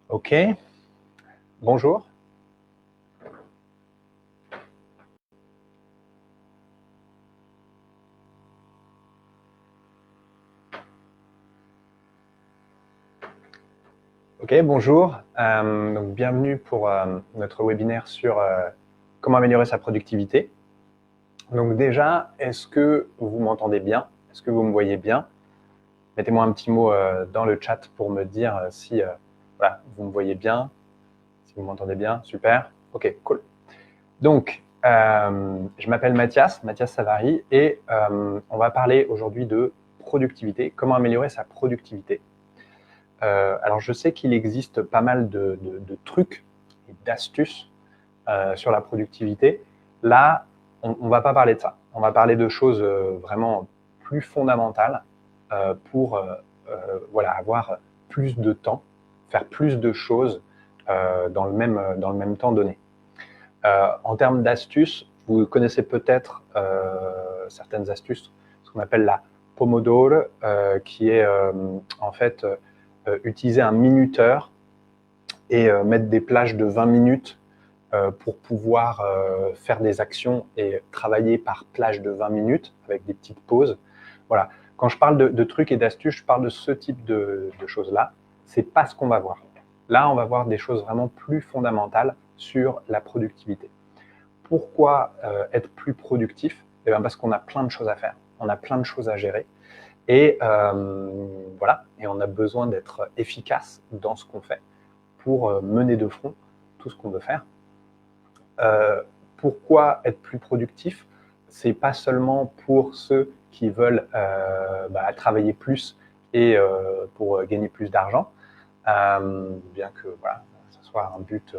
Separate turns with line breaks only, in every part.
Ok, bonjour. Ok, bonjour. Donc, bienvenue pour notre webinaire sur comment améliorer sa productivité. Donc déjà, est-ce que vous m'entendez bien? Est-ce que vous me voyez bien? Mettez-moi un petit mot dans le chat pour me dire si voilà, vous me voyez bien, si vous m'entendez bien. Super. Ok, cool. Donc, je m'appelle Mathias Savary, et on va parler aujourd'hui de productivité, comment améliorer sa productivité. Alors, je sais qu'il existe pas mal de trucs et d'astuces sur la productivité. Là, on ne va pas parler de ça. On va parler de choses vraiment plus fondamentales pour voilà, avoir plus de temps, faire plus de choses dans le même temps donné. En termes d'astuces, vous connaissez peut-être certaines astuces, ce qu'on appelle la Pomodoro, qui est en fait utiliser un minuteur et mettre des plages de 20 minutes pour pouvoir faire des actions et travailler par plage de 20 minutes avec des petites pauses. Voilà. Quand je parle de trucs et d'astuces, je parle de ce type de choses-là. C'est pas ce qu'on va voir. Là, on va voir des choses vraiment plus fondamentales sur la productivité. Pourquoi être plus productif? Eh bien, parce qu'on a plein de choses à faire, on a plein de choses à gérer, et voilà, et on a besoin d'être efficace dans ce qu'on fait pour mener de front tout ce qu'on veut faire. Pourquoi être plus productif? C'est pas seulement pour ceux qui veulent travailler plus et pour gagner plus d'argent, bien que voilà, ce soit un but,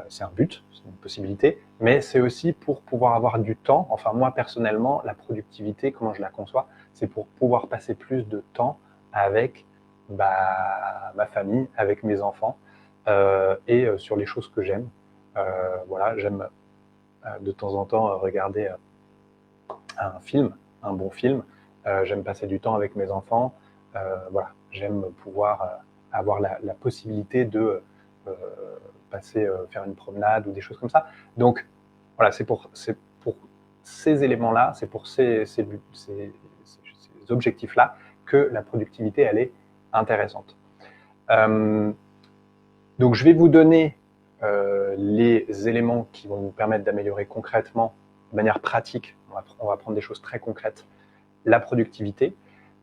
c'est un but, c'est une possibilité, mais c'est aussi pour pouvoir avoir du temps. Enfin, moi personnellement, la productivité, comment je la conçois, c'est pour pouvoir passer plus de temps avec ma famille, avec mes enfants, et sur les choses que j'aime. Voilà, j'aime de temps en temps regarder un film, un bon film. J'aime passer du temps avec mes enfants. Voilà, j'aime pouvoir avoir la possibilité de faire une promenade ou des choses comme ça. Donc voilà, c'est pour ces éléments-là, c'est pour ces objectifs-là que la productivité, elle est intéressante. Donc je vais vous donner les éléments qui vont vous permettre d'améliorer concrètement, de manière pratique, on va prendre des choses très concrètes, la productivité.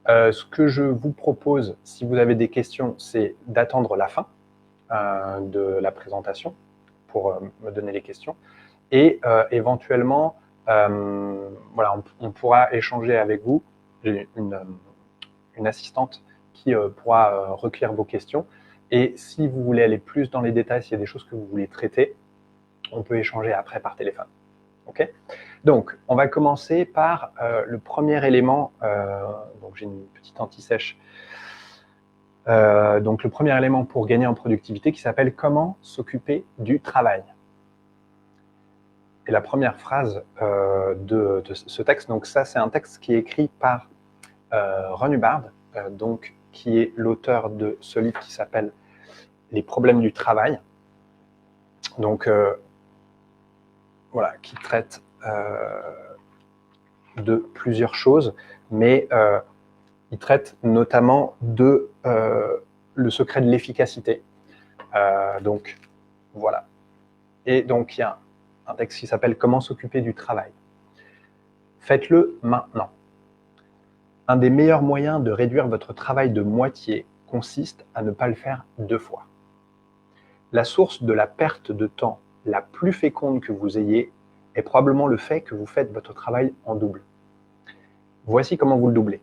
Ce que je vous propose, si vous avez des questions, c'est d'attendre la fin de la présentation pour me donner les questions. Et éventuellement, voilà, on pourra échanger avec vous. J'ai une assistante qui pourra recueillir vos questions. Et si vous voulez aller plus dans les détails, s'il y a des choses que vous voulez traiter, on peut échanger après par téléphone. Okay? Donc, on va commencer par le premier élément. Donc, j'ai une petite anti-sèche. Donc, le premier élément pour gagner en productivité qui s'appelle « Comment s'occuper du travail ». Et la première phrase de ce texte, donc ça, c'est un texte qui est écrit par Ron Hubbard, donc, qui est l'auteur de ce livre qui s'appelle « Les problèmes du travail ». Donc, voilà, qui traite de plusieurs choses, mais il traite notamment de le secret de l'efficacité. Donc, voilà. Et donc, il y a un texte qui s'appelle « Comment s'occuper du travail ». Faites-le maintenant. Un des meilleurs moyens de réduire votre travail de moitié consiste à ne pas le faire 2 fois. La source de la perte de temps la plus féconde que vous ayez est probablement le fait que vous faites votre travail en double. Voici comment vous le doublez.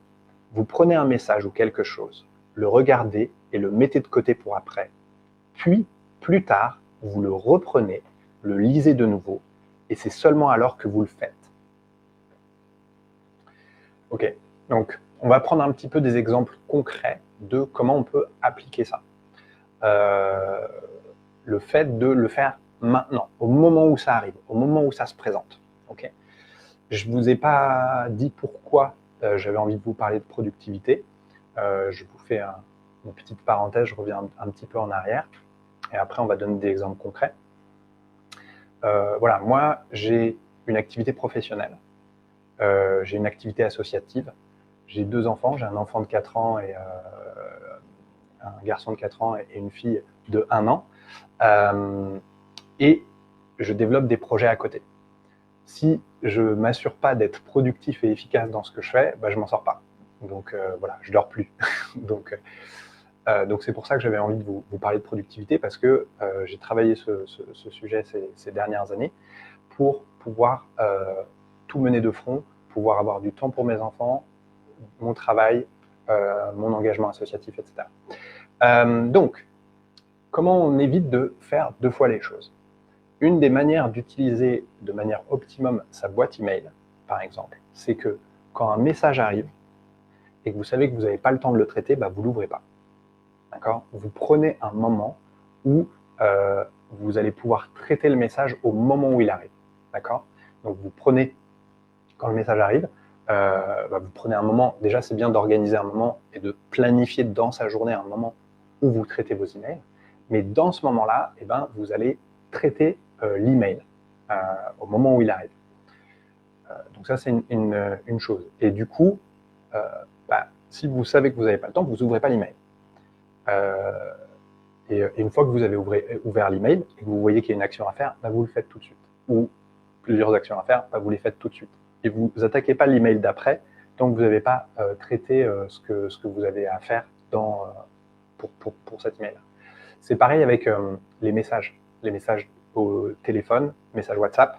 Vous prenez un message ou quelque chose, le regardez et le mettez de côté pour après. Puis, plus tard, vous le reprenez, le lisez de nouveau, et c'est seulement alors que vous le faites. Ok, donc on va prendre un petit peu des exemples concrets de comment on peut appliquer ça. Le fait de le faire maintenant, au moment où ça arrive, au moment où ça se présente. Okay, je ne vous ai pas dit pourquoi j'avais envie de vous parler de productivité. Je vous fais une petite parenthèse, je reviens un petit peu en arrière, et après on va donner des exemples concrets. Voilà, moi j'ai une activité professionnelle, j'ai une activité associative, j'ai 2 enfants, j'ai un enfant de 4 ans et un garçon de 4 ans et une fille de 1 an, et je développe des projets à côté. Si je ne m'assure pas d'être productif et efficace dans ce que je fais, je ne m'en sors pas. Donc voilà, je ne dors plus. donc c'est pour ça que j'avais envie de vous parler de productivité, parce que j'ai travaillé ce sujet ces dernières années pour pouvoir tout mener de front, pouvoir avoir du temps pour mes enfants, mon travail, mon engagement associatif, etc. Donc, comment on évite de faire 2 fois les choses? Une des manières d'utiliser de manière optimum sa boîte email, par exemple, c'est que quand un message arrive et que vous savez que vous n'avez pas le temps de le traiter, vous ne l'ouvrez pas. D'accord? Vous prenez un moment où vous allez pouvoir traiter le message au moment où il arrive. D'accord? Donc vous prenez, quand le message arrive, vous prenez un moment, déjà c'est bien d'organiser un moment et de planifier dans sa journée un moment où vous traitez vos emails, mais dans ce moment-là, vous allez traiter l'email au moment où il arrive. Donc ça c'est une chose. Et du coup, si vous savez que vous n'avez pas le temps, vous n'ouvrez pas l'email. Et une fois que vous avez ouvert l'email et que vous voyez qu'il y a une action à faire, vous le faites tout de suite. Ou plusieurs actions à faire, vous les faites tout de suite. Et vous n'attaquez pas l'email d'après tant que vous n'avez pas traité ce que vous avez à faire pour cet email. C'est pareil avec les messages au téléphone, messages WhatsApp.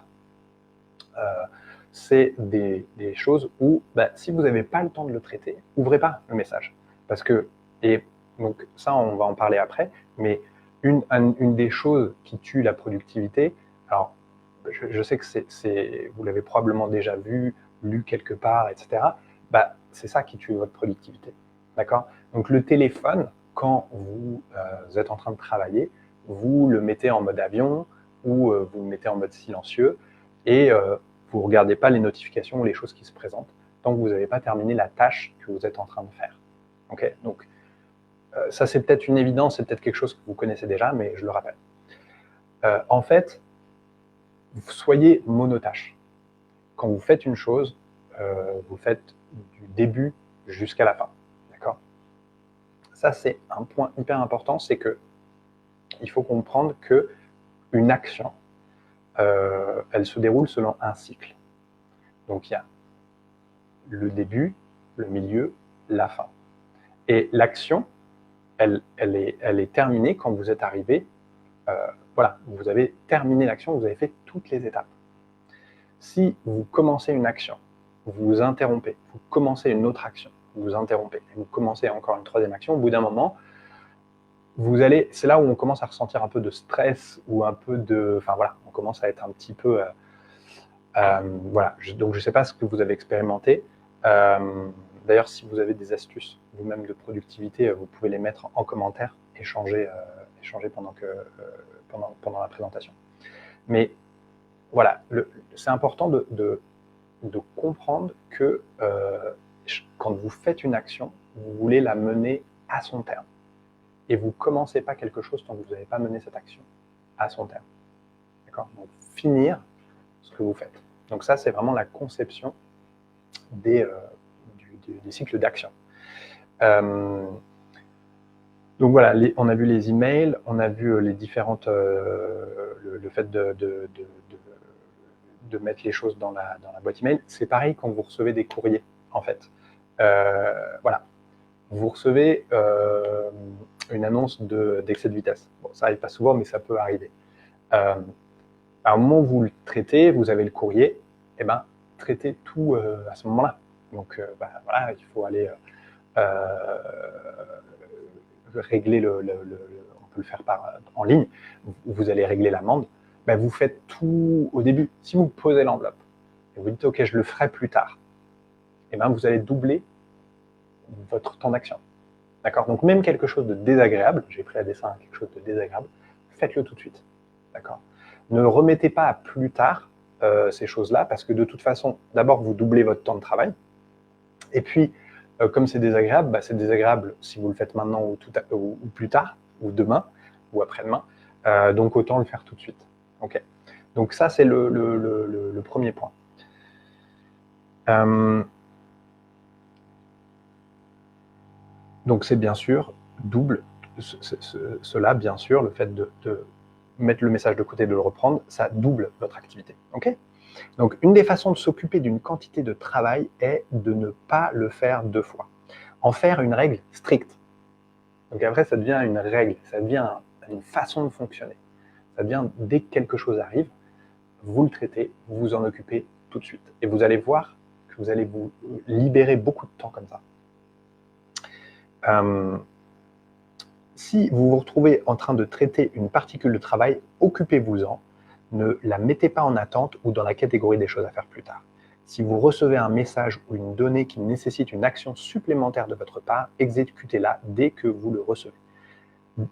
C'est des choses où, si vous n'avez pas le temps de le traiter, ouvrez pas le message. Parce que, et donc ça, on va en parler après, mais une des choses qui tue la productivité, alors je sais que vous l'avez probablement déjà vu, lu quelque part, etc. C'est ça qui tue votre productivité. D'accord? Donc le téléphone, quand vous êtes en train de travailler, vous le mettez en mode avion ou vous le mettez en mode silencieux et vous ne regardez pas les notifications ou les choses qui se présentent tant que vous n'avez pas terminé la tâche que vous êtes en train de faire. Okay? Donc ça c'est peut-être une évidence, c'est peut-être quelque chose que vous connaissez déjà, mais je le rappelle. En fait, soyez monotâche. Quand vous faites une chose, vous faites du début jusqu'à la fin. D'accord? Ça, c'est un point hyper important, c'est que il faut comprendre qu'une action, elle se déroule selon un cycle. Donc il y a le début, le milieu, la fin. Et l'action, elle est terminée quand vous êtes arrivé. Voilà, vous avez terminé l'action, vous avez fait toutes les étapes. Si vous commencez une action, vous vous interrompez, vous commencez une autre action, vous vous interrompez, et vous commencez encore une troisième action, au bout d'un moment, c'est là où on commence à ressentir un peu de stress ou un peu on commence à être un petit peu, donc je ne sais pas ce que vous avez expérimenté. D'ailleurs, si vous avez des astuces vous-même de productivité, vous pouvez les mettre en commentaire, échanger pendant la présentation. Mais voilà, c'est important de comprendre que quand vous faites une action, vous voulez la mener à son terme. Et vous ne commencez pas quelque chose tant que vous n'avez pas mené cette action à son terme. D'accord? Donc, finir ce que vous faites. Donc ça, c'est vraiment la conception des cycles d'action. Donc voilà, on a vu les emails, on a vu les différentes, le fait de mettre les choses dans la boîte email. C'est pareil quand vous recevez des courriers, en fait. Voilà. Vous recevez une annonce d'excès de vitesse. Bon, ça n'arrive pas souvent, mais ça peut arriver. À un moment où vous le traitez, vous avez le courrier, traitez tout à ce moment-là. Donc voilà, il faut aller régler on peut le faire en ligne, vous allez régler l'amende, vous faites tout au début. Si vous posez l'enveloppe et vous dites ok, je le ferai plus tard, vous allez doubler votre temps d'action. D'accord? Donc même quelque chose de désagréable, j'ai pris à dessein quelque chose de désagréable, faites-le tout de suite. D'accord? Ne remettez pas à plus tard ces choses-là, parce que de toute façon, d'abord vous doublez votre temps de travail, Et puis, comme c'est désagréable, c'est désagréable si vous le faites maintenant ou plus tard, ou demain, ou après-demain. Donc autant le faire tout de suite. Okay. Donc ça, c'est le premier point. Donc c'est bien sûr double, cela bien sûr, le fait de mettre le message de côté, de le reprendre, ça double votre activité. Okay. Donc une des façons de s'occuper d'une quantité de travail est de ne pas le faire 2 fois. En faire une règle stricte. Donc après, ça devient une règle, ça devient une façon de fonctionner. Ça devient, dès que quelque chose arrive, vous le traitez, vous vous en occupez tout de suite. Et vous allez voir que vous allez vous libérer beaucoup de temps comme ça. Si vous vous retrouvez en train de traiter une particule de travail, occupez-vous-en. Ne la mettez pas en attente ou dans la catégorie des choses à faire plus tard. Si vous recevez un message ou une donnée qui nécessite une action supplémentaire de votre part, exécutez-la dès que vous le recevez.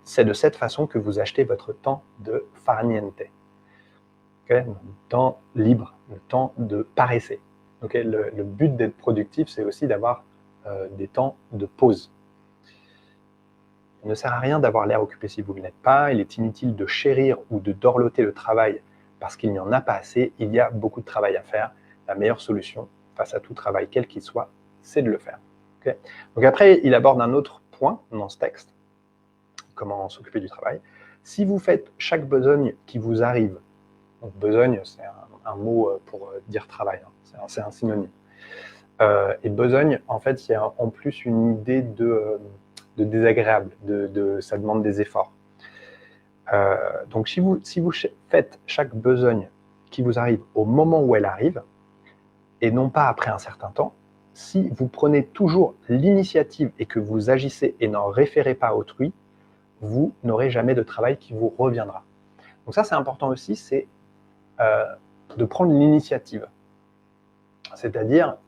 C'est de cette façon que vous achetez votre temps de farniente. Okay, le temps libre, le temps de paresser. Okay, le but d'être productif, c'est aussi d'avoir des temps de pause. Il ne sert à rien d'avoir l'air occupé si vous ne l'êtes pas. Il est inutile de chérir ou de dorloter le travail parce qu'il n'y en a pas assez. Il y a beaucoup de travail à faire. La meilleure solution face à tout travail, quel qu'il soit, c'est de le faire. Okay. Donc après, il aborde un autre point dans ce texte, comment s'occuper du travail. Si vous faites chaque besogne qui vous arrive, donc besogne, c'est un mot pour dire travail, hein. C'est un synonyme. Et besogne, en fait, il y a en plus une idée de désagréable, ça demande des efforts. Donc si vous faites chaque besogne qui vous arrive au moment où elle arrive, et non pas après un certain temps, si vous prenez toujours l'initiative et que vous agissez et n'en référez pas à autrui, vous n'aurez jamais de travail qui vous reviendra. Donc ça, c'est important aussi, c'est de prendre l'initiative. C'est-à-dire,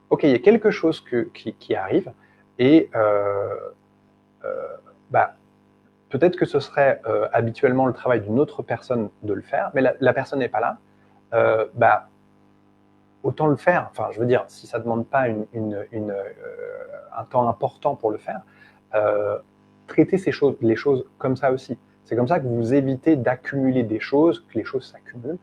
ok, il y a quelque chose qui arrive, et peut-être que ce serait habituellement le travail d'une autre personne de le faire, mais la personne n'est pas là, autant le faire. Enfin, je veux dire, si ça ne demande pas un temps important pour le faire, traitez les choses comme ça aussi. C'est comme ça que vous évitez d'accumuler des choses, que les choses s'accumulent.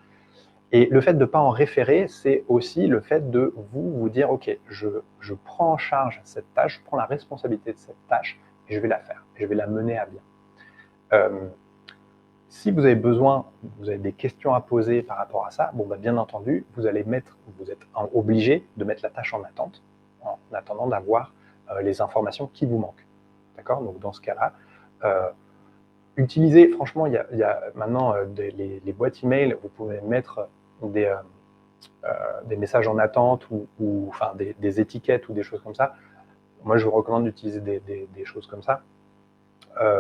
Et le fait de ne pas en référer, c'est aussi le fait de vous dire, ok, je prends en charge cette tâche, je prends la responsabilité de cette tâche, et je vais la faire, et je vais la mener à bien. Si vous avez besoin, vous avez des questions à poser par rapport à ça, bien entendu, vous êtes obligé de mettre la tâche en attente, en attendant d'avoir les informations qui vous manquent. D'accord ? Donc dans ce cas-là, utilisez, franchement, il y a maintenant les boîtes email, vous pouvez mettre des messages en attente ou enfin, des étiquettes ou des choses comme ça. Moi, je vous recommande d'utiliser des choses comme ça.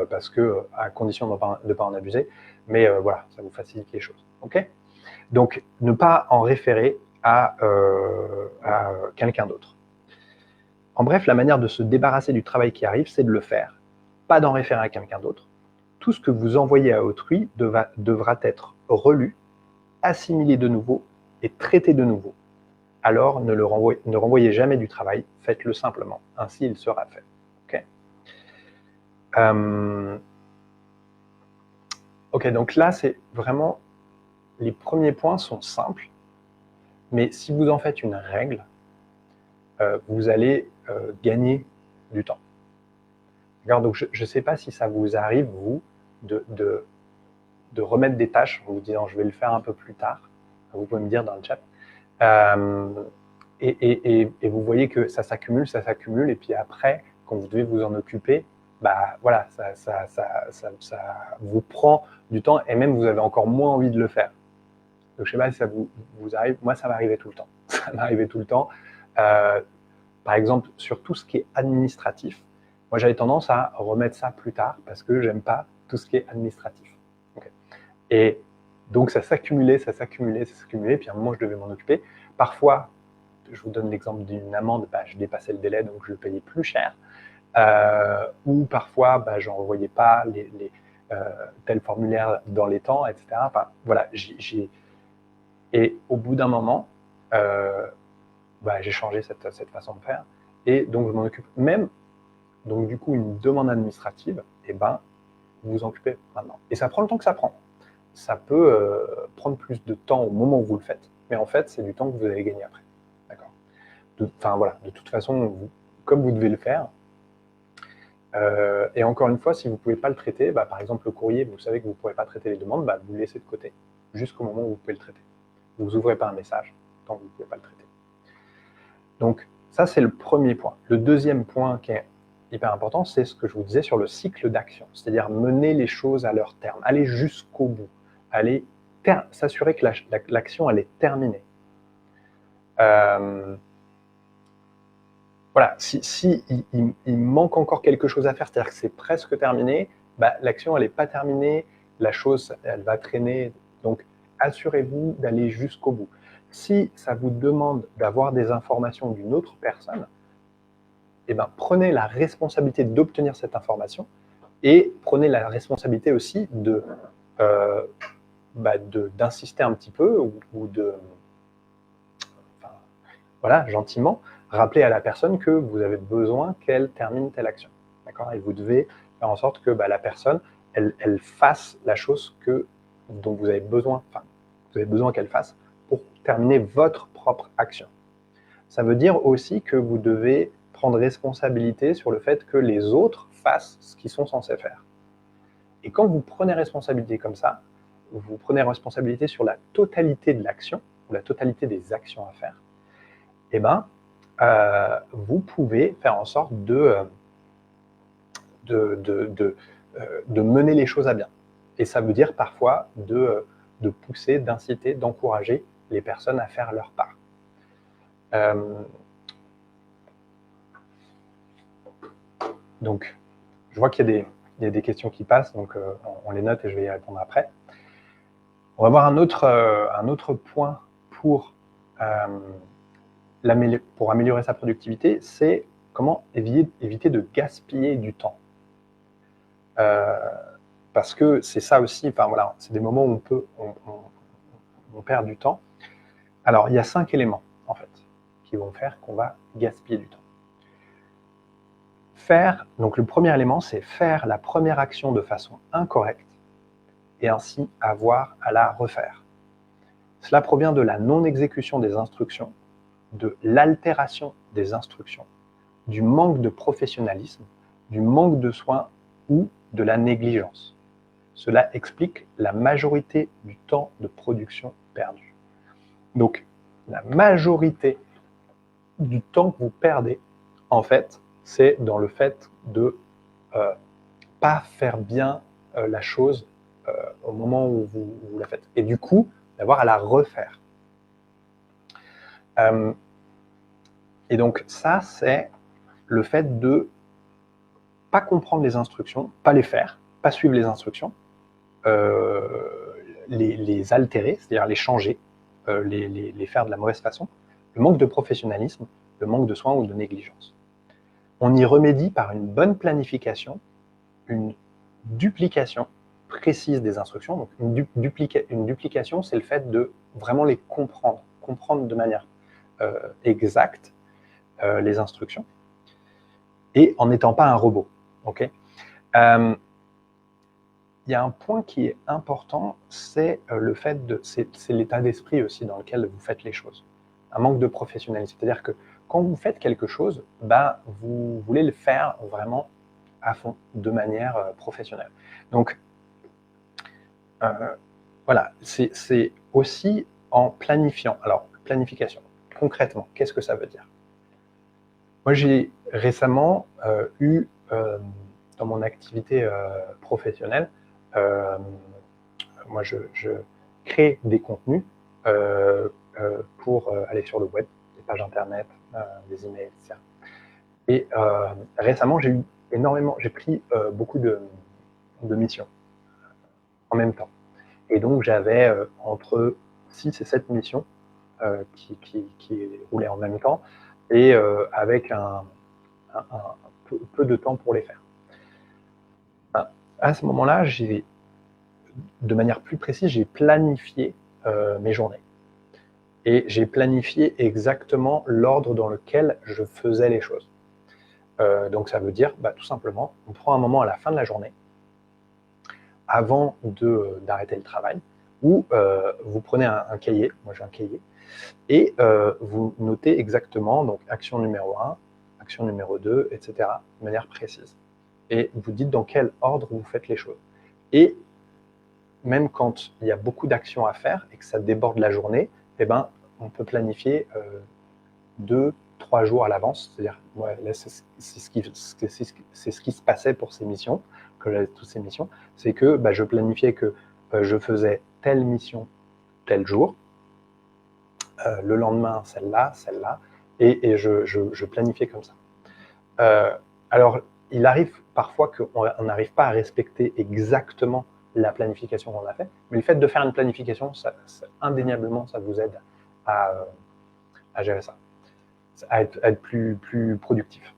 Parce que, à condition de ne pas en abuser, mais voilà, ça vous facilite les choses. Okay ? Donc, ne pas en référer à quelqu'un d'autre. En bref, la manière de se débarrasser du travail qui arrive, c'est de le faire, pas d'en référer à quelqu'un d'autre. Tout ce que vous envoyez à autrui devra être relu, assimilé de nouveau et traité de nouveau. Alors, ne renvoyez jamais du travail, faites-le simplement, ainsi il sera fait. Okay ? Ok, donc là, c'est vraiment, les premiers points sont simples, mais si vous en faites une règle, vous allez gagner du temps. D'accord ? Donc je ne sais pas si ça vous arrive, vous, de remettre des tâches en vous disant je vais le faire un peu plus tard. Vous pouvez me dire dans le chat. Et vous voyez que ça s'accumule, et puis après, quand vous devez vous en occuper, voilà, ça vous prend du temps, et même vous avez encore moins envie de le faire. Donc je sais pas si ça vous arrive, moi ça m'arrivait tout le temps. Ça m'arrivait tout le temps. Par exemple, sur tout ce qui est administratif, moi j'avais tendance à remettre ça plus tard parce que j'aime pas tout ce qui est administratif. Okay. Et donc ça s'accumulait, puis à un moment je devais m'en occuper. Parfois, je vous donne l'exemple d'une amende, je dépassais le délai, donc je le payais plus cher. Ou parfois, je n'envoyais pas tel formulaire dans les temps, etc. Enfin, voilà, et au bout d'un moment, bah, j'ai changé cette façon de faire, et donc je m'en occupe. Même, donc du coup, une demande administrative, et ben, vous vous en occupez maintenant. Et ça prend le temps que ça prend. Ça peut prendre plus de temps au moment où vous le faites, mais en fait, c'est du temps que vous allez gagner après. D'accord. Enfin voilà, de toute façon, comme vous devez le faire, et encore une fois, si vous ne pouvez pas le traiter, bah, par exemple le courrier, vous savez que vous ne pourrez pas traiter les demandes, bah, vous le laissez de côté jusqu'au moment où vous pouvez le traiter. Vous n'ouvrez pas un message tant que vous ne pouvez pas le traiter. Donc ça, c'est le premier point. Le deuxième point qui est hyper important, c'est ce que je vous disais sur le cycle d'action, c'est-à-dire mener les choses à leur terme, aller jusqu'au bout, aller s'assurer que l'action elle est terminée. Voilà, si il manque encore quelque chose à faire, c'est-à-dire que c'est presque terminé, bah, l'action elle n'est pas terminée, la chose elle va traîner, donc assurez-vous d'aller jusqu'au bout. Si ça vous demande d'avoir des informations d'une autre personne, eh ben, prenez la responsabilité d'obtenir cette information et prenez la responsabilité aussi d'insister un petit peu ou de, enfin, voilà, gentiment, rappeler à la personne que vous avez besoin qu'elle termine telle action. D'accord. Et vous devez faire en sorte que la personne, elle fasse la chose dont vous avez besoin, qu'elle fasse pour terminer votre propre action. Ça veut dire aussi que vous devez prendre responsabilité sur le fait que les autres fassent ce qu'ils sont censés faire. Et quand vous prenez responsabilité comme ça, vous prenez responsabilité sur la totalité de l'action, ou la totalité des actions à faire, eh ben, vous pouvez faire en sorte de mener les choses à bien. Et ça veut dire parfois de pousser, d'inciter, d'encourager les personnes à faire leur part. Donc, je vois qu'il y a des questions qui passent, donc on les note et je vais y répondre après. On va voir un autre point pour améliorer sa productivité, c'est comment éviter de gaspiller du temps. Parce que c'est ça aussi, enfin voilà, c'est des moments où on perd du temps. Alors, il y a 5 éléments, en fait, qui vont faire qu'on va gaspiller du temps. Donc le premier élément, c'est faire la première action de façon incorrecte et ainsi avoir à la refaire. Cela provient de la non-exécution des instructions, de l'altération des instructions, du manque de professionnalisme, du manque de soin ou de la négligence. Cela explique la majorité du temps de production perdu. Donc, la majorité du temps que vous perdez, en fait, c'est dans le fait de pas faire bien la chose au moment où vous la faites. Et du coup, d'avoir à la refaire. Et donc ça, c'est le fait de pas comprendre les instructions, pas les faire, pas suivre les instructions, les altérer, c'est-à-dire les changer, les faire de la mauvaise façon, le manque de professionnalisme, le manque de soin ou de négligence. On y remédie par une bonne planification, une duplication précise des instructions. Donc une duplication, c'est le fait de vraiment les comprendre de manière exacte les instructions, et en n'étant pas un robot. Okay. Il y a un point qui est important, c'est le fait c'est l'état d'esprit aussi dans lequel vous faites les choses. Un manque de professionnalisme, c'est-à-dire que quand vous faites quelque chose, vous voulez le faire vraiment à fond, de manière professionnelle. Donc, voilà, c'est aussi en planifiant. Alors, planification, concrètement, qu'est-ce que ça veut dire? Moi, j'ai récemment eu, dans mon activité professionnelle, moi, je crée des contenus pour aller sur le web, des pages internet, des emails, etc. Et récemment, j'ai pris beaucoup de missions en même temps. Et donc, j'avais entre 6 et 7 missions qui roulaient en même temps et avec un peu de temps pour les faire. À ce moment-là, de manière plus précise, j'ai planifié mes journées. et j'ai planifié exactement l'ordre dans lequel je faisais les choses. Donc ça veut dire tout simplement, on prend un moment à la fin de la journée, avant d'arrêter le travail, où vous prenez un cahier, moi j'ai un cahier, et vous notez exactement donc action numéro 1, action numéro 2, etc. de manière précise. Et vous dites dans quel ordre vous faites les choses. Et même quand il y a beaucoup d'actions à faire et que ça déborde la journée, on peut planifier 2-3 jours à l'avance. C'est-à-dire, là, c'est ce qui se passait pour ces missions, que j'avais toutes ces missions, c'est que je planifiais que je faisais telle mission tel jour, le lendemain celle-là, et je planifiais comme ça. Alors, il arrive parfois qu'on n'arrive pas à respecter exactement la planification qu'on a fait, mais le fait de faire une planification, indéniablement, ça vous aide à gérer ça, à être plus productif.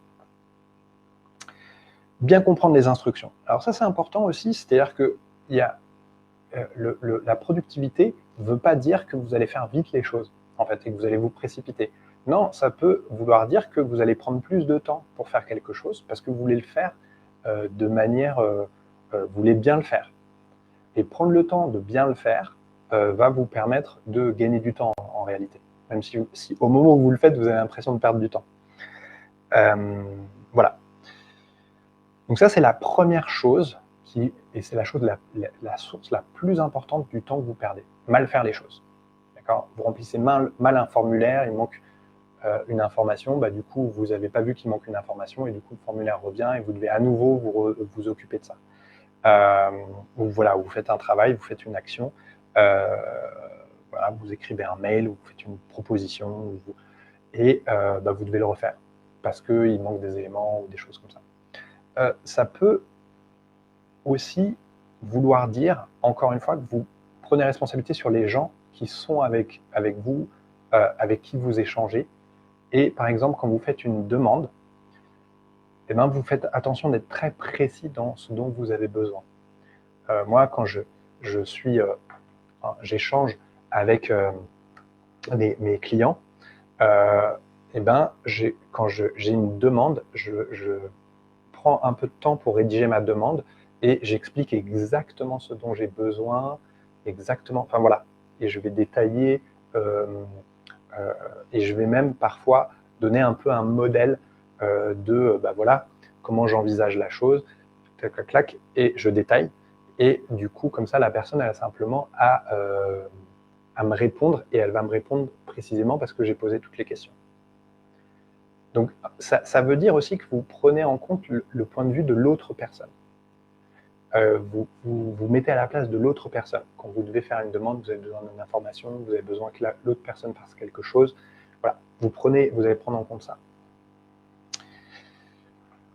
Bien comprendre les instructions. Alors ça, c'est important aussi, c'est-à-dire que la productivité ne veut pas dire que vous allez faire vite les choses, en fait, et que vous allez vous précipiter. Non, ça peut vouloir dire que vous allez prendre plus de temps pour faire quelque chose parce que vous voulez le faire de manière, vous voulez bien le faire. Et prendre le temps de bien le faire va vous permettre de gagner du temps en réalité. Même si au moment où vous le faites, vous avez l'impression de perdre du temps. Voilà. Donc ça, c'est la première chose et c'est la chose, la source la plus importante du temps que vous perdez. Mal faire les choses. D'accord ? Vous remplissez mal un formulaire, il manque une information, du coup, vous n'avez pas vu qu'il manque une information et du coup, le formulaire revient et vous devez à nouveau vous occuper de ça. Ou voilà, vous faites un travail, vous faites une action, voilà, vous écrivez un mail, vous faites une proposition, et vous devez le refaire parce qu'il manque des éléments ou des choses comme ça. Ça peut aussi vouloir dire, encore une fois, que vous prenez responsabilité sur les gens qui sont avec vous, avec qui vous échangez. Et par exemple, quand vous faites une demande, vous faites attention d'être très précis dans ce dont vous avez besoin. Moi, quand j'échange avec mes clients, quand j'ai une demande, je prends un peu de temps pour rédiger ma demande et j'explique exactement ce dont j'ai besoin, exactement, enfin voilà, et je vais détailler et je vais même parfois donner un peu un modèle de voilà comment j'envisage la chose, clac, clac, clac, et je détaille. Et du coup, comme ça, la personne, elle a simplement à me répondre, et elle va me répondre précisément parce que j'ai posé toutes les questions. Donc, ça veut dire aussi que vous prenez en compte le point de vue de l'autre personne. Vous mettez à la place de l'autre personne. Quand vous devez faire une demande, vous avez besoin d'une information, vous avez besoin que l'autre personne fasse quelque chose. Voilà, vous allez prendre en compte ça.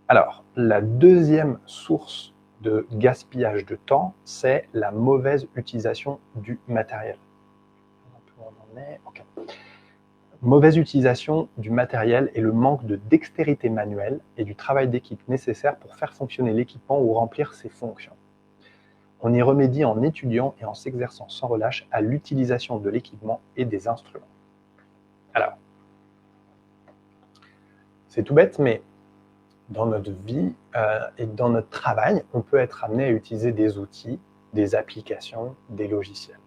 Alors, la deuxième source de gaspillage de temps, c'est la mauvaise utilisation du matériel. Okay. Mauvaise utilisation du matériel et le manque de dextérité manuelle et du travail d'équipe nécessaire pour faire fonctionner l'équipement ou remplir ses fonctions. On y remédie en étudiant et en s'exerçant sans relâche à l'utilisation de l'équipement et des instruments. Alors, c'est tout bête, mais dans notre vie et dans notre travail, on peut être amené à utiliser des outils, des applications, des logiciels.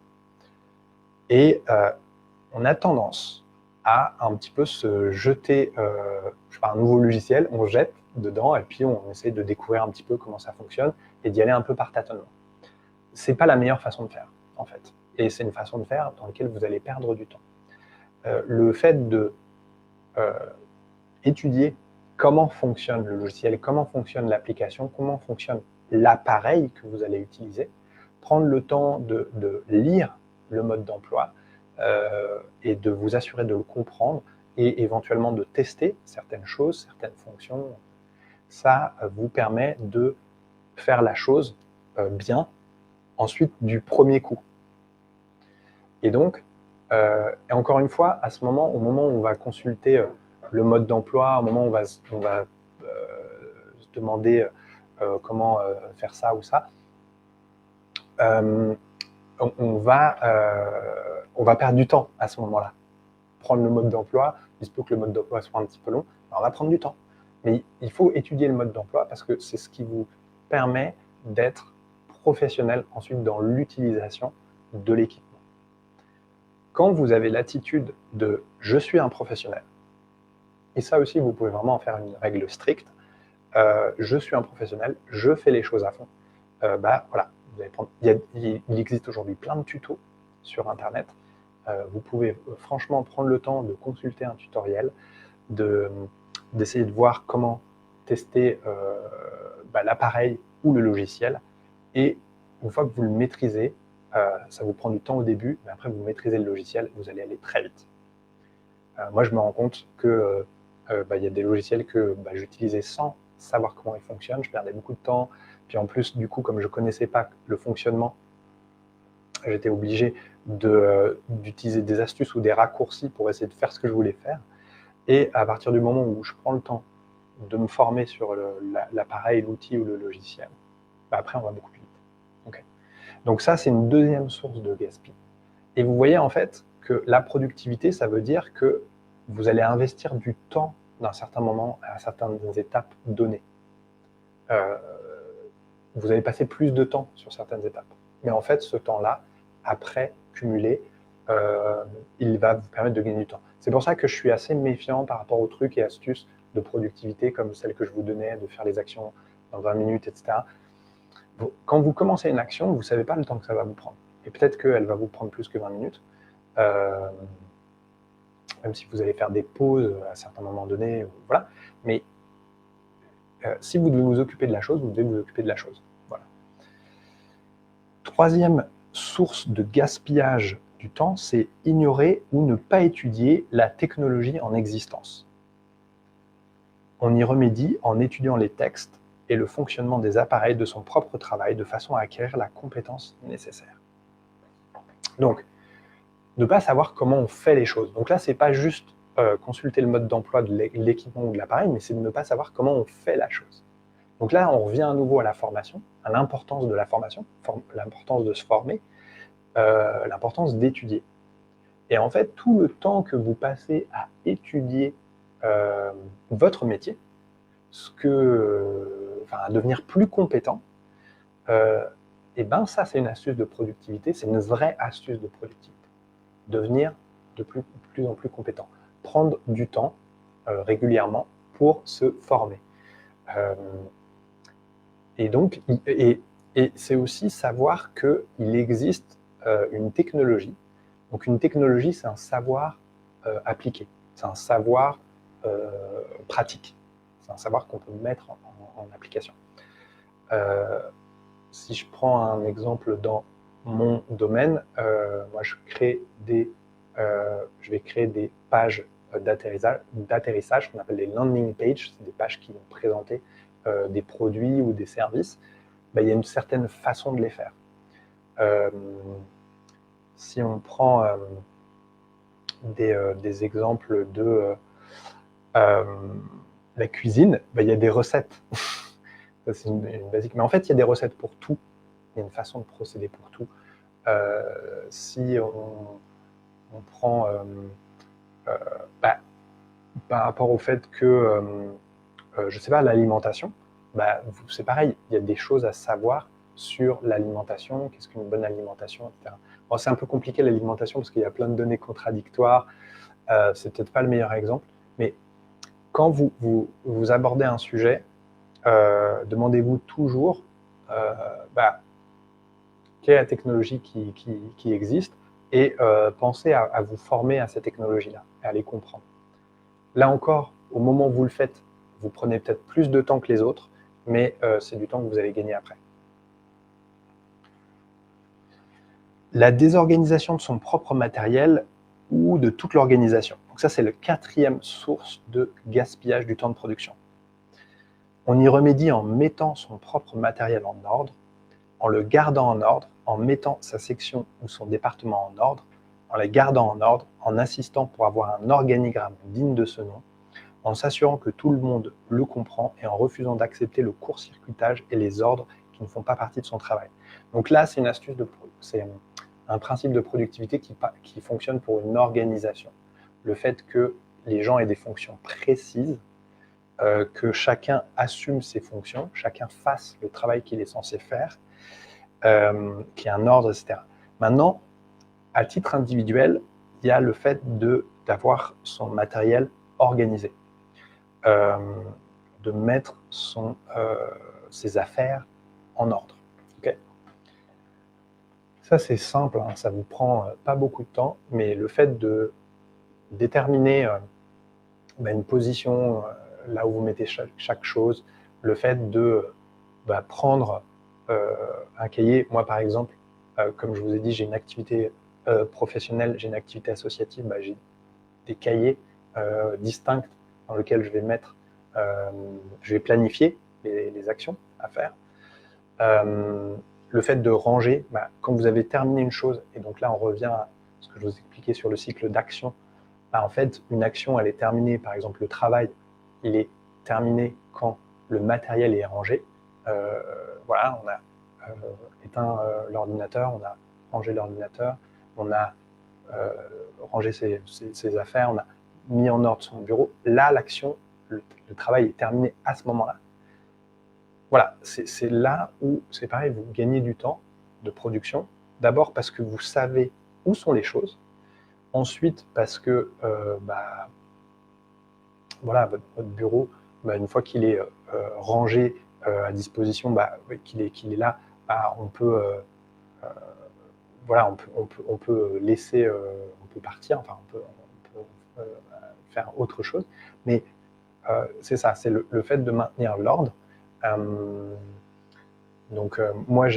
Et on a tendance à un petit peu se jeter, un nouveau logiciel, on jette dedans et puis on essaie de découvrir un petit peu comment ça fonctionne et d'y aller un peu par tâtonnement. C'est pas la meilleure façon de faire, en fait. Et c'est une façon de faire dans laquelle vous allez perdre du temps. Le fait de étudier comment fonctionne le logiciel, comment fonctionne l'application, comment fonctionne l'appareil que vous allez utiliser, prendre le temps de lire le mode d'emploi et de vous assurer de le comprendre et éventuellement de tester certaines choses, certaines fonctions, ça vous permet de faire la chose bien, ensuite du premier coup. Et donc, et encore une fois, à ce moment, au moment où on va consulter le mode d'emploi, au moment où on va se demander comment faire ça ou ça, on va perdre du temps à ce moment-là. prendre le mode d'emploi, il se peut que le mode d'emploi soit un petit peu long, alors on va prendre du temps. Mais il faut étudier le mode d'emploi parce que c'est ce qui vous permet d'être professionnel ensuite dans l'utilisation de l'équipement. Quand vous avez l'attitude de « je suis un professionnel », et ça aussi vous pouvez vraiment en faire une règle stricte, je suis un professionnel, je fais les choses à fond, voilà, vous allez prendre, il existe aujourd'hui plein de tutos sur internet, vous pouvez franchement prendre le temps de consulter un tutoriel, d'essayer de voir comment tester l'appareil ou le logiciel, et une fois que vous le maîtrisez, ça vous prend du temps au début, mais après vous maîtrisez le logiciel, vous allez aller très vite. Moi je me rends compte que il y a des logiciels que j'utilisais sans savoir comment ils fonctionnent, je perdais beaucoup de temps, puis en plus du coup comme je ne connaissais pas le fonctionnement, j'étais obligé d'utiliser des astuces ou des raccourcis pour essayer de faire ce que je voulais faire. Et à partir du moment où je prends le temps de me former sur l'appareil, l'outil ou le logiciel, après on va beaucoup plus vite. Okay. Donc ça, c'est une deuxième source de gaspillage. Et vous voyez en fait que la productivité, ça veut dire que vous allez investir du temps d'un certain moment à certaines étapes données. Vous allez passer plus de temps sur certaines étapes. Mais en fait, ce temps-là, après, cumulé, il va vous permettre de gagner du temps. C'est pour ça que je suis assez méfiant par rapport aux trucs et astuces de productivité comme celles que je vous donnais, de faire les actions dans 20 minutes, etc. Quand vous commencez une action, vous ne savez pas le temps que ça va vous prendre. Et peut-être qu'elle va vous prendre plus que 20 minutes, même si vous allez faire des pauses à certains moments donnés, voilà. Mais si vous devez vous occuper de la chose, vous devez vous occuper de la chose. Voilà. Troisième source de gaspillage du temps, c'est ignorer ou ne pas étudier la technologie en existence. On y remédie en étudiant les textes et le fonctionnement des appareils de son propre travail de façon à acquérir la compétence nécessaire. Donc, ne pas savoir comment on fait les choses. Donc là, c'est pas juste consulter le mode d'emploi de l'équipement ou de l'appareil, mais c'est de ne pas savoir comment on fait la chose. Donc là, on revient à nouveau à la formation, à l'importance de la formation, l'importance de se former, l'importance d'étudier. Et en fait, tout le temps que vous passez à étudier votre métier, à devenir plus compétent, et ça, c'est une astuce de productivité, c'est une vraie astuce de productivité. Devenir de plus en plus compétent. Prendre du temps régulièrement pour se former. Et donc, et c'est aussi savoir qu'il existe une technologie. Donc une technologie, c'est un savoir appliqué, c'est un savoir pratique, c'est un savoir qu'on peut mettre en application. Si je prends un exemple dans mon domaine, moi je vais créer des pages d'atterrissage qu'on appelle les landing pages, c'est des pages qui vont présenter des produits ou des services. Il y a une certaine façon de les faire. Si on prend des exemples de la cuisine, il y a des recettes. C'est une basique. Mais en fait, il y a des recettes pour tout. Il y a une façon de procéder pour tout. Si on prend par rapport au fait que, je ne sais pas, l'alimentation, c'est pareil, il y a des choses à savoir sur l'alimentation, qu'est-ce qu'une bonne alimentation, etc. Bon, c'est un peu compliqué l'alimentation parce qu'il y a plein de données contradictoires, c'est peut-être pas le meilleur exemple, mais quand vous abordez un sujet, demandez-vous toujours quelle est la technologie qui existe et pensez à vous former à ces technologies-là, à les comprendre. Là encore, au moment où vous le faites, vous prenez peut-être plus de temps que les autres, mais c'est du temps que vous allez gagner après. La désorganisation de son propre matériel ou de toute l'organisation. Donc ça, c'est la quatrième source de gaspillage du temps de production. On y remédie en mettant son propre matériel en ordre, en le gardant en ordre, en mettant sa section ou son département en ordre, en les gardant en ordre, en insistant pour avoir un organigramme digne de ce nom, en s'assurant que tout le monde le comprend et en refusant d'accepter le court-circuitage et les ordres qui ne font pas partie de son travail. Donc là, c'est une astuce, c'est un principe de productivité qui fonctionne pour une organisation. le fait que les gens aient des fonctions précises, que chacun assume ses fonctions, chacun fasse le travail qu'il est censé faire, qu'il y ait un ordre, etc. Maintenant, à titre individuel, il y a le fait d'avoir son matériel organisé, de mettre ses affaires en ordre. Okay, ça, c'est simple, hein, ça vous prend pas beaucoup de temps, mais le fait de déterminer une position, là où vous mettez chaque chose, le fait de prendre un cahier. Moi, par exemple, comme je vous ai dit, j'ai une activité professionnelle, j'ai une activité associative, j'ai des cahiers distincts dans lesquels je vais mettre, je vais planifier les actions à faire. Le fait de ranger, quand vous avez terminé une chose, et donc là on revient à ce que je vous expliquais sur le cycle d'action, en fait une action elle est terminée, par exemple le travail, il est terminé quand le matériel est rangé. Voilà, on a éteint l'ordinateur, on a rangé l'ordinateur, on a rangé ses affaires, on a mis en ordre son bureau. Là, l'action, le travail est terminé à ce moment-là. Voilà, c'est là où, c'est pareil, vous gagnez du temps de production. D'abord parce que vous savez où sont les choses. Ensuite, parce que voilà, votre bureau, une fois qu'il est rangé à disposition, qu'il est là, on peut voilà, on peut laisser, on peut partir, enfin on peut faire autre chose. Mais c'est ça, c'est le fait de maintenir l'ordre. Donc moi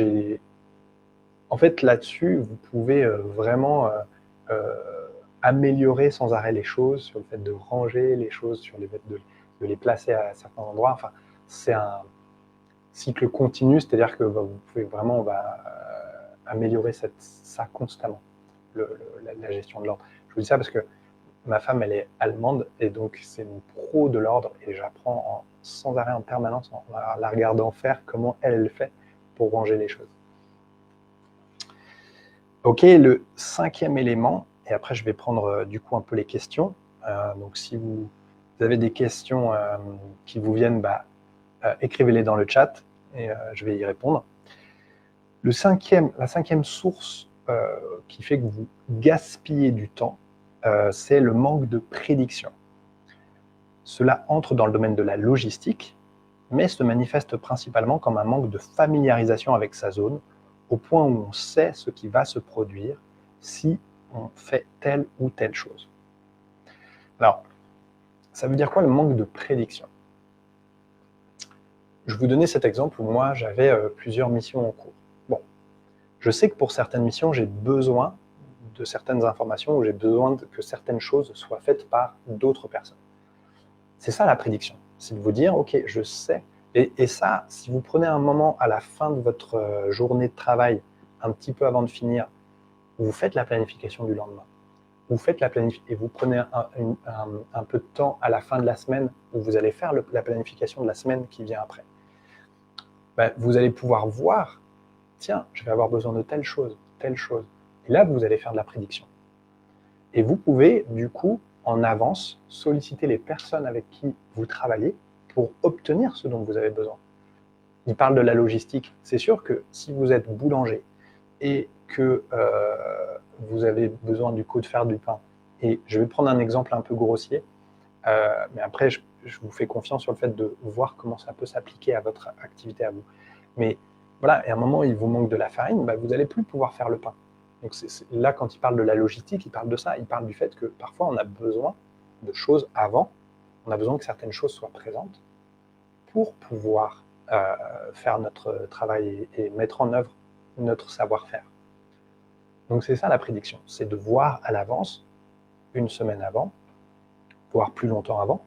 en fait là-dessus, vous pouvez vraiment améliorer sans arrêt les choses, sur le fait de ranger les choses, sur le fait de les placer à certains endroits. Enfin, c'est un cycle continu, c'est-à-dire que vous pouvez vraiment améliorer ça constamment, la gestion de l'ordre. Je vous dis ça parce que ma femme, elle est allemande, et donc c'est une pro de l'ordre, et j'apprends sans arrêt, en permanence, en la regardant faire, comment elle le fait pour ranger les choses. Ok, le 5e élément, et après je vais prendre du coup un peu les questions. Donc si vous avez des questions qui vous viennent, écrivez-les dans le chat, et je vais y répondre. La 5e source qui fait que vous gaspillez du temps, c'est le manque de prédiction. Cela entre dans le domaine de la logistique, mais se manifeste principalement comme un manque de familiarisation avec sa zone, au point où on sait ce qui va se produire si on fait telle ou telle chose. Alors, ça veut dire quoi le manque de prédiction? Je vais vous donner cet exemple où moi j'avais plusieurs missions en cours. Bon, je sais que pour certaines missions, j'ai besoin de certaines informations, ou j'ai besoin que certaines choses soient faites par d'autres personnes. C'est ça la prédiction, c'est de vous dire, ok, je sais, et ça, si vous prenez un moment à la fin de votre journée de travail, un petit peu avant de finir, vous faites la planification du lendemain. Vous faites la planification, et vous prenez un peu de temps à la fin de la semaine où vous allez faire la planification de la semaine qui vient après. Vous allez pouvoir voir, tiens, je vais avoir besoin de telle chose. Et là, vous allez faire de la prédiction. Et vous pouvez, du coup, en avance, solliciter les personnes avec qui vous travaillez pour obtenir ce dont vous avez besoin. Il parle de la logistique. C'est sûr que si vous êtes boulanger et que vous avez besoin du coup de faire du pain, et je vais prendre un exemple un peu grossier, mais après je vous fais confiance sur le fait de voir comment ça peut s'appliquer à votre activité à vous. Mais voilà, et à un moment il vous manque de la farine, vous n'allez plus pouvoir faire le pain. Donc là, quand il parle de la logistique, il parle de ça, il parle du fait que parfois on a besoin de choses avant, on a besoin que certaines choses soient présentes pour pouvoir faire notre travail et mettre en œuvre notre savoir-faire. Donc c'est ça la prédiction, c'est de voir à l'avance, une semaine avant, voire plus longtemps avant,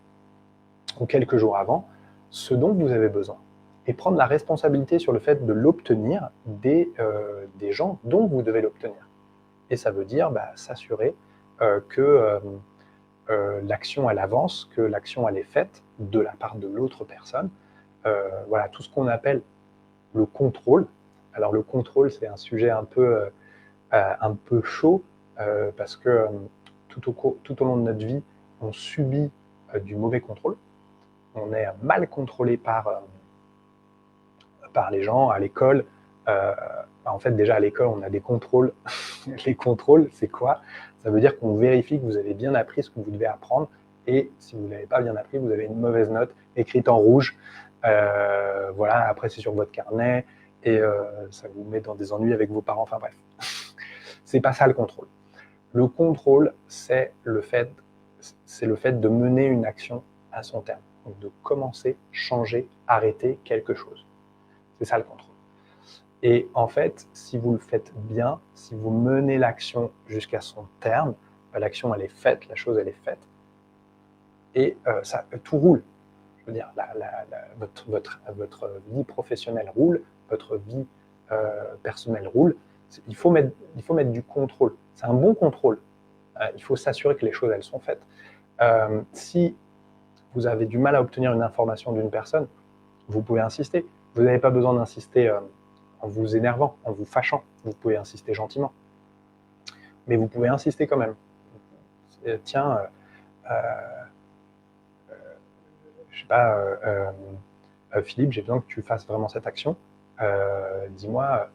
ou quelques jours avant, ce dont vous avez besoin. Et prendre la responsabilité sur le fait de l'obtenir des gens dont vous devez l'obtenir. Et ça veut dire s'assurer que l'action elle avance, que l'action elle est faite de la part de l'autre personne. Voilà, tout ce qu'on appelle le contrôle. Alors le contrôle, c'est un sujet un peu chaud, parce que tout au long de notre vie, on subit du mauvais contrôle. On est mal contrôlé par les gens, à l'école. En fait, déjà à l'école, on a des contrôles. Les contrôles, c'est quoi? Ça veut dire qu'on vérifie que vous avez bien appris ce que vous devez apprendre. Et si vous ne l'avez pas bien appris, vous avez une mauvaise note écrite en rouge. Voilà, après, c'est sur votre carnet. Et ça vous met dans des ennuis avec vos parents. Enfin bref, c'est pas ça le contrôle. Le contrôle, c'est le fait de mener une action à son terme. Donc de commencer, changer, arrêter quelque chose. C'est ça le contrôle. Et en fait, si vous le faites bien, si vous menez l'action jusqu'à son terme, l'action elle est faite, la chose elle est faite, et ça, tout roule. Je veux dire, votre vie professionnelle roule, votre vie personnelle roule. Il faut mettre du contrôle. C'est un bon contrôle. Il faut s'assurer que les choses elles sont faites. Si vous avez du mal à obtenir une information d'une personne, vous pouvez insister. Vous n'avez pas besoin d'insister en vous énervant, en vous fâchant. Vous pouvez insister gentiment. Mais vous pouvez insister quand même. Tiens, je sais pas, Philippe, j'ai besoin que tu fasses vraiment cette action. Dis-moi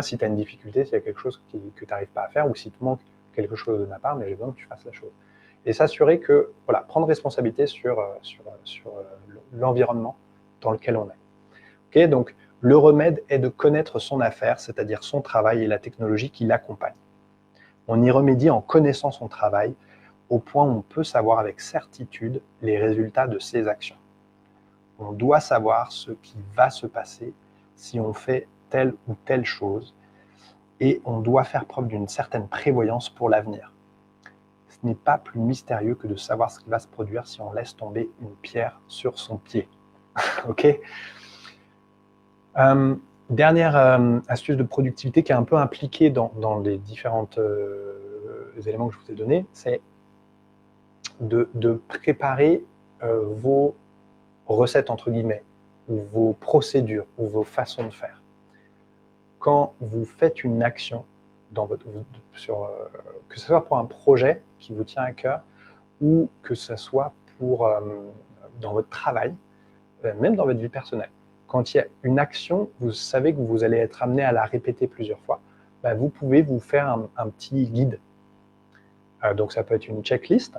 si tu as une difficulté, s'il y a quelque chose que tu n'arrives pas à faire, ou si te manque quelque chose de ma part, mais j'ai besoin que tu fasses la chose. Et s'assurer que, voilà, prendre responsabilité sur l'environnement dans lequel on est. Okay, donc, le remède est de connaître son affaire, c'est-à-dire son travail et la technologie qui l'accompagne. On y remédie en connaissant son travail, au point où on peut savoir avec certitude les résultats de ses actions. On doit savoir ce qui va se passer si on fait telle ou telle chose, et on doit faire preuve d'une certaine prévoyance pour l'avenir. Ce n'est pas plus mystérieux que de savoir ce qui va se produire si on laisse tomber une pierre sur son pied. Ok. Dernière astuce de productivité qui est un peu impliquée dans les différents éléments que je vous ai donnés, c'est de préparer vos recettes, entre guillemets, ou vos procédures, ou vos façons de faire. Quand vous faites une action, que ce soit pour un projet qui vous tient à cœur, ou que ce soit dans votre travail, même dans votre vie personnelle, quand il y a une action, vous savez que vous allez être amené à la répéter plusieurs fois, vous pouvez vous faire un petit guide. Donc ça peut être une checklist.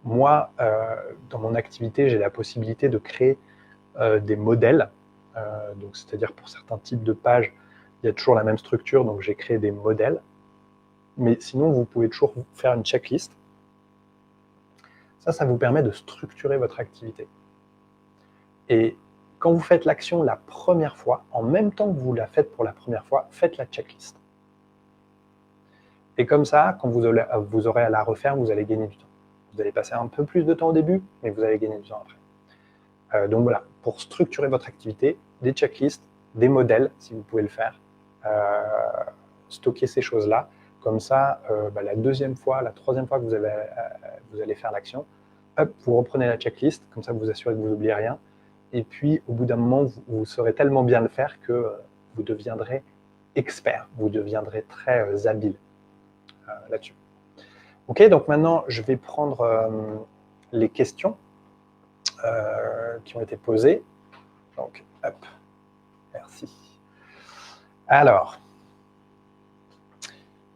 Moi, dans mon activité, j'ai la possibilité de créer des modèles. Donc, c'est-à-dire pour certains types de pages, il y a toujours la même structure, donc j'ai créé des modèles. Mais sinon, vous pouvez toujours faire une checklist. Ça vous permet de structurer votre activité. Et quand vous faites l'action la première fois, en même temps que vous la faites pour la première fois, faites la checklist. Et comme ça, quand vous aurez à la refaire, vous allez gagner du temps. Vous allez passer un peu plus de temps au début, mais vous allez gagner du temps après. Donc voilà, pour structurer votre activité, des checklists, des modèles, si vous pouvez le faire, stocker ces choses-là. Comme ça, la deuxième fois, la troisième fois que vous allez faire l'action, hop, vous reprenez la checklist, comme ça vous vous assurez que vous n'oubliez rien. Et puis, au bout d'un moment, vous saurez tellement bien le faire que vous deviendrez expert, vous deviendrez très habile là-dessus. Ok, donc maintenant, je vais prendre les questions qui ont été posées. Donc, hop, merci. Alors,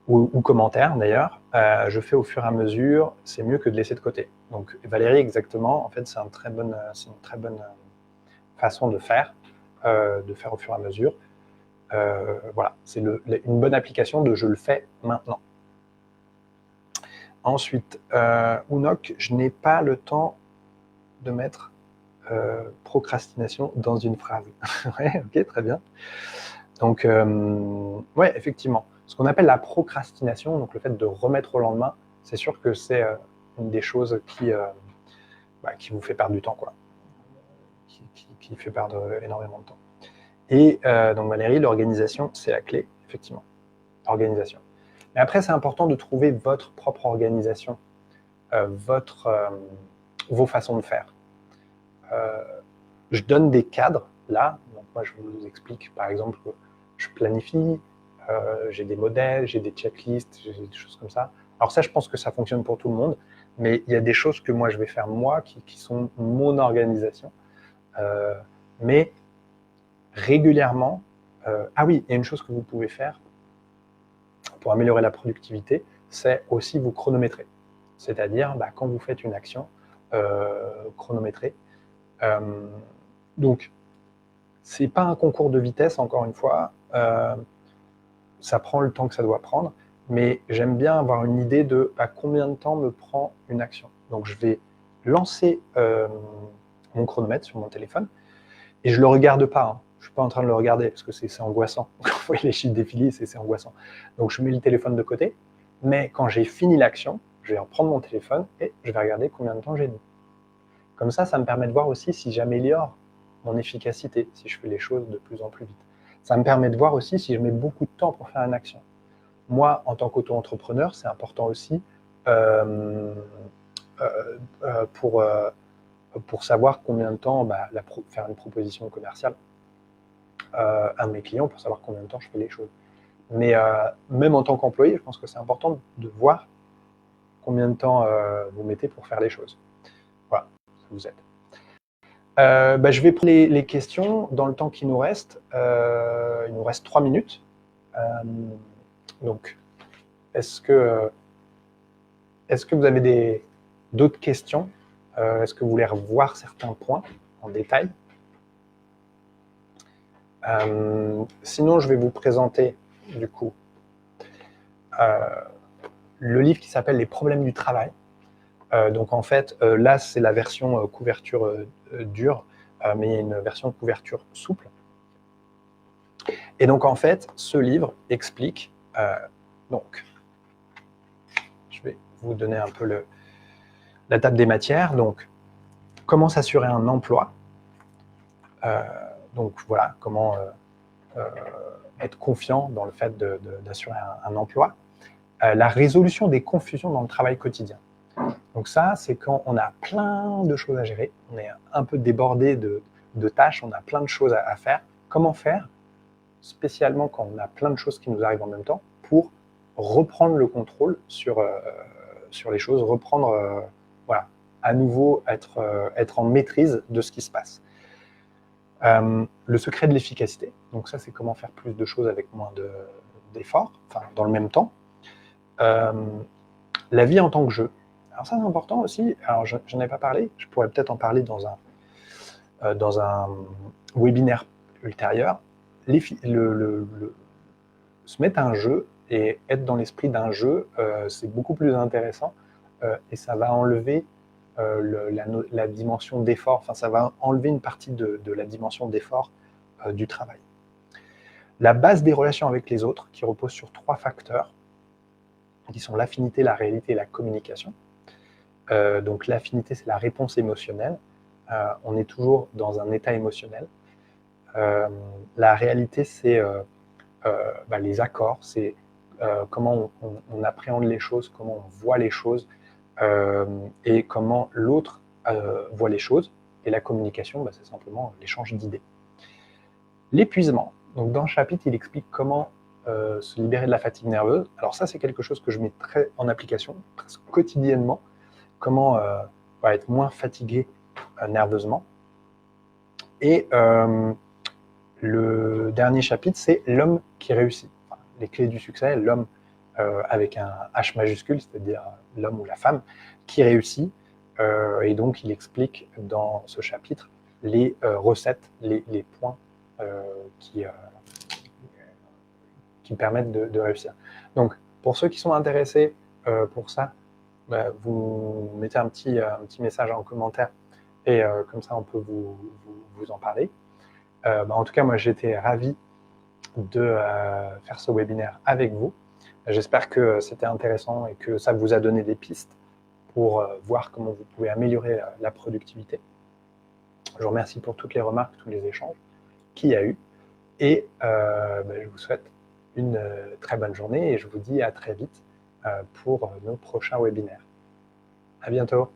ou commentaires d'ailleurs, je fais au fur et à mesure, c'est mieux que de laisser de côté. Donc, Valérie, exactement, en fait, c'est une très bonne façon de faire au fur et à mesure. Voilà, c'est une bonne application de « je le fais maintenant ». Ensuite, Ounok, je n'ai pas le temps de mettre procrastination dans une phrase. Ouais, ok, très bien. Donc, ouais, effectivement, ce qu'on appelle la procrastination, donc le fait de remettre au lendemain, c'est sûr que c'est une des choses qui vous fait perdre du temps, quoi. Qui fait perdre énormément de temps. Et donc Valérie, l'organisation, c'est la clé, effectivement. Organisation. Mais après, c'est important de trouver votre propre organisation, vos façons de faire. Je donne des cadres, là. Donc moi, je vous explique, par exemple, que je planifie, j'ai des modèles, j'ai des checklists, j'ai des choses comme ça. Alors ça, je pense que ça fonctionne pour tout le monde, mais il y a des choses que moi je vais faire moi, qui sont mon organisation. Mais régulièrement, ah oui, il y a une chose que vous pouvez faire pour améliorer la productivité, c'est aussi vous chronométrer. C'est-à-dire, quand vous faites une action, chronométrer. Donc, c'est pas un concours de vitesse, encore une fois. Ça prend le temps que ça doit prendre, mais j'aime bien avoir une idée de combien de temps me prend une action. Donc, je vais lancer mon chronomètre sur mon téléphone et je ne le regarde pas. Hein. Je ne suis pas en train de le regarder parce que c'est angoissant. Quand vous voyez les chiffres défiler, c'est angoissant. Donc, je mets le téléphone de côté, mais quand j'ai fini l'action, je vais reprendre mon téléphone et je vais regarder combien de temps j'ai mis. Comme ça me permet de voir aussi si j'améliore mon efficacité, si je fais les choses de plus en plus vite. Ça me permet de voir aussi si je mets beaucoup de temps pour faire une action. Moi, en tant qu'auto-entrepreneur, c'est important aussi pour savoir combien de temps faire une proposition commerciale à mes clients, pour savoir combien de temps je fais les choses. Mais même en tant qu'employé, je pense que c'est important de voir combien de temps vous mettez pour faire les choses. Voilà, ça vous aide. Je vais prendre les questions dans le temps qui nous reste. Il nous reste 3 minutes. Donc, est-ce que vous avez d'autres questions? Est-ce que vous voulez revoir certains points en détail? Sinon, je vais vous présenter, du coup, le livre qui s'appelle « Les problèmes du travail ». Donc, en fait, là, c'est la version couverture dure, mais il y a une version de couverture souple. Et donc, en fait, ce livre explique, donc, je vais vous donner un peu la table des matières. Donc, comment s'assurer un emploi. Donc, voilà, comment être confiant dans le fait d'assurer un emploi. La résolution des confusions dans le travail quotidien. Donc ça, c'est quand on a plein de choses à gérer, on est un peu débordé de tâches, on a plein de choses à faire. Comment faire, spécialement quand on a plein de choses qui nous arrivent en même temps, pour reprendre le contrôle sur les choses, reprendre, voilà, à nouveau être en maîtrise de ce qui se passe. Le secret de l'efficacité, donc ça, c'est comment faire plus de choses avec moins d'efforts, enfin dans le même temps. La vie en tant que jeu. Alors ça, c'est important aussi. Alors, je n'en ai pas parlé. Je pourrais peut-être en parler dans un webinaire ultérieur. Se mettre à un jeu et être dans l'esprit d'un jeu, c'est beaucoup plus intéressant et ça va enlever la dimension d'effort. Enfin, ça va enlever une partie de la dimension d'effort du travail. La base des relations avec les autres, qui repose sur 3 facteurs, qui sont l'affinité, la réalité et la communication. Donc l'affinité, c'est la réponse émotionnelle. On est toujours dans un état émotionnel. La réalité, c'est les accords, c'est comment on appréhende les choses, comment on voit les choses et comment l'autre voit les choses. Et la communication, c'est simplement l'échange d'idées. L'épuisement. Donc dans le chapitre, il explique comment se libérer de la fatigue nerveuse. Alors ça, c'est quelque chose que je mets très en application, presque quotidiennement. Comment être moins fatigué nerveusement. Et le dernier chapitre, c'est l'homme qui réussit. Enfin, les clés du succès, l'homme avec un H majuscule, c'est-à-dire l'homme ou la femme qui réussit. Et donc, il explique dans ce chapitre les recettes, les points qui permettent de réussir. Donc, pour ceux qui sont intéressés pour ça, vous mettez un petit message en commentaire et comme ça on peut vous en parler. En tout cas, moi j'étais ravi de faire ce webinaire avec vous. J'espère que c'était intéressant et que ça vous a donné des pistes pour voir comment vous pouvez améliorer la productivité. Je vous remercie pour toutes les remarques, tous les échanges qu'il y a eu et je vous souhaite une très bonne journée et je vous dis à très vite pour nos prochains webinaires. À bientôt.